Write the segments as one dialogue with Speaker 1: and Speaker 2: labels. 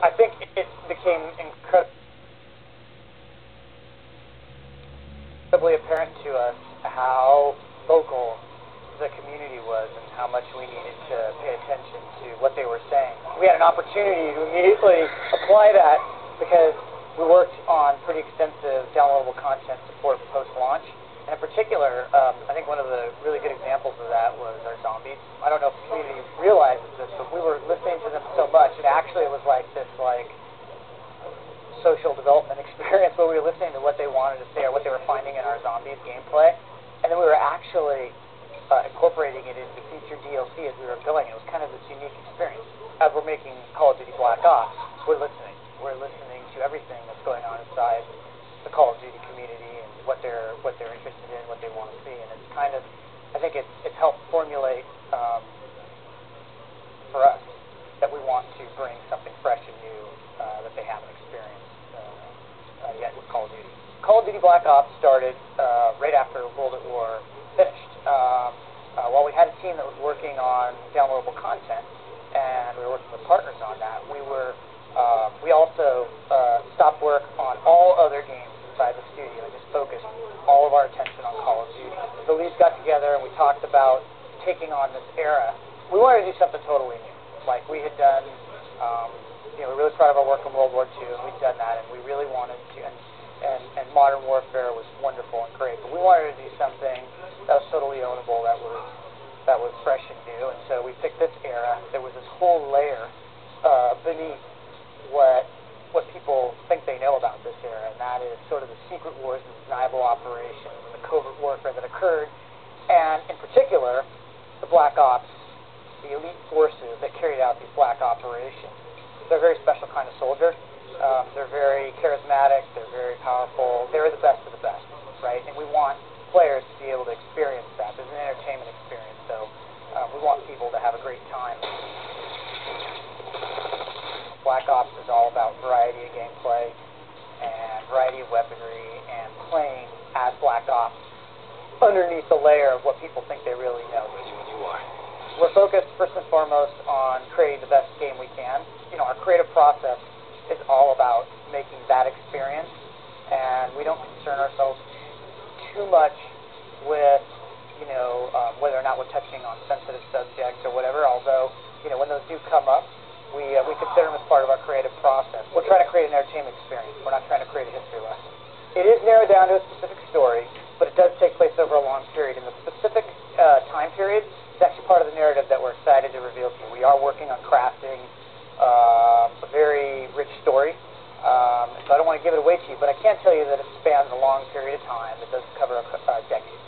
Speaker 1: I think it became incredibly apparent to us how vocal the community was and how much we needed to pay attention to what they were saying. We had an opportunity to immediately apply that because we worked on pretty extensive downloadable content support post-launch. And in particular, I think one of the really good examples of that was our zombies. I don't know if the community realizes this, but we were listening to them so much, and actually it was like this social development experience where we were listening to what they wanted to say or what they were finding in our zombies gameplay, and then we were actually incorporating it into future DLC as we were going. It was kind of this unique experience. As we're making Call of Duty Black Ops, we're listening. We're listening to everything that's going on inside the Call of Duty community and what they're interested in, what they want to see, and it's kind of, I think it's helped formulate for us that we want to bring something fresh and new that they haven't experienced yet with Call of Duty. Call of Duty Black Ops started right after World at War finished. While we had a team that was working on downloadable content, and we were working with partners on that, we also stopped work on all other games inside the studio and just focused all of our attention on Call of Duty. The leads got together and we talked about taking on this era. We wanted to do something totally new. Like we had done, we're really proud of our work in World War II, and we'd done that, and we really wanted to, and Modern Warfare was wonderful and great, but we wanted to do something that was totally ownable, that was fresh and new, and so we picked this era. There was this whole layer beneath what people think they know about this era, and that is sort of the secret wars and deniable operations and the covert warfare that occurred, and in particular, the Black Ops, the elite forces that carried out these black operations. They're a very special kind of soldier. They're very charismatic. They're very powerful. They're the best of the best, right? And we want players to be able to experience that. There's an entertainment experience, so we want people to have a great time. Black Ops is all about variety of gameplay and variety of weaponry and playing as Black Ops underneath the layer of what people think they really know. We're focused first and foremost on creating the best game we can. Our creative process is all about making that experience, and we don't concern ourselves too much with, whether or not we're touching on sensitive subjects or whatever, although, when those do come up, we consider them as part of our creative process. We're trying to create an entertainment experience. We're not trying to create a history lesson. It is narrowed down to a specific story, but it does take place over a long period. And the specific time period is actually part of the narrative that we're excited to reveal to you. We are working on crafting a very rich story. So I don't want to give it away to you, but I can tell you that it spans a long period of time. It does cover a decade.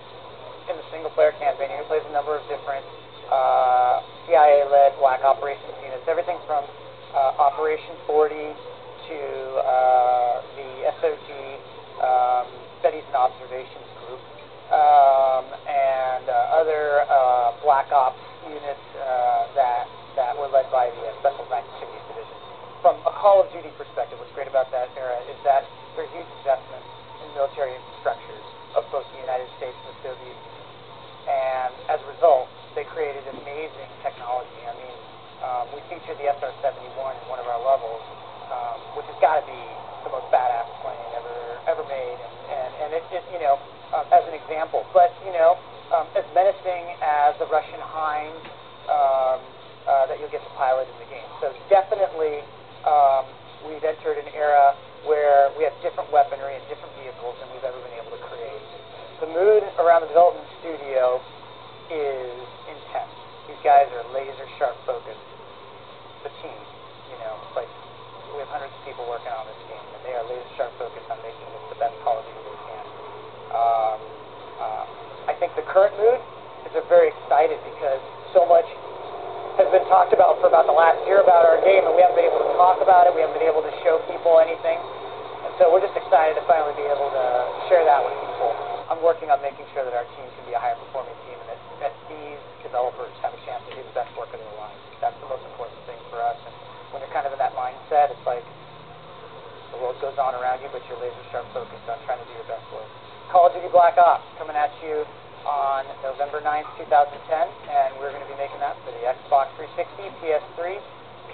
Speaker 1: In the single-player campaign, you can play a number of different CIA-led black operations units, everything from Operation 40 to the SOG, Studies and Observations Group, and other black ops units that were led by the Special Activities Division. From a Call of Duty perspective, what's great about that era is that there's huge investment in military infrastructures of both the United States and the Soviet Union. And as a result, they created amazing technology. I mean, we featured the SR-71 in one of our levels, which has got to be the most badass plane ever made, and it as an example. But as menacing as the Russian Hind that you'll get to pilot in the game. So definitely, we've entered an era where we have different weaponry and different vehicles than we've ever been able to create. The mood around the development studio is intense. These guys are laser sharp focused. The team, like we have hundreds of people working on this game, and they are laser sharp focused on making it the best Call of Duty they can. I think the current mood is they're very excited because so much has been talked about for about the last year about our game, and we haven't been able to talk about it. We haven't been able to show people anything, and so we're just excited to finally be able to share that with people. I'm working on making sure that our team can be a higher performing team, and that these developers have a chance to do the best work of their lives. That's the most important thing for us. And when you're kind of in that mindset, it's like the world goes on around you, but you're laser sharp focused on trying to do your best work. Call of Duty Black Ops coming at you on November 9th, 2010, and we're going to be making that for the Xbox 360, PS3,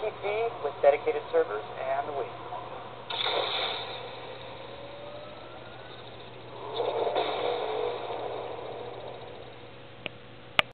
Speaker 1: PC with dedicated servers,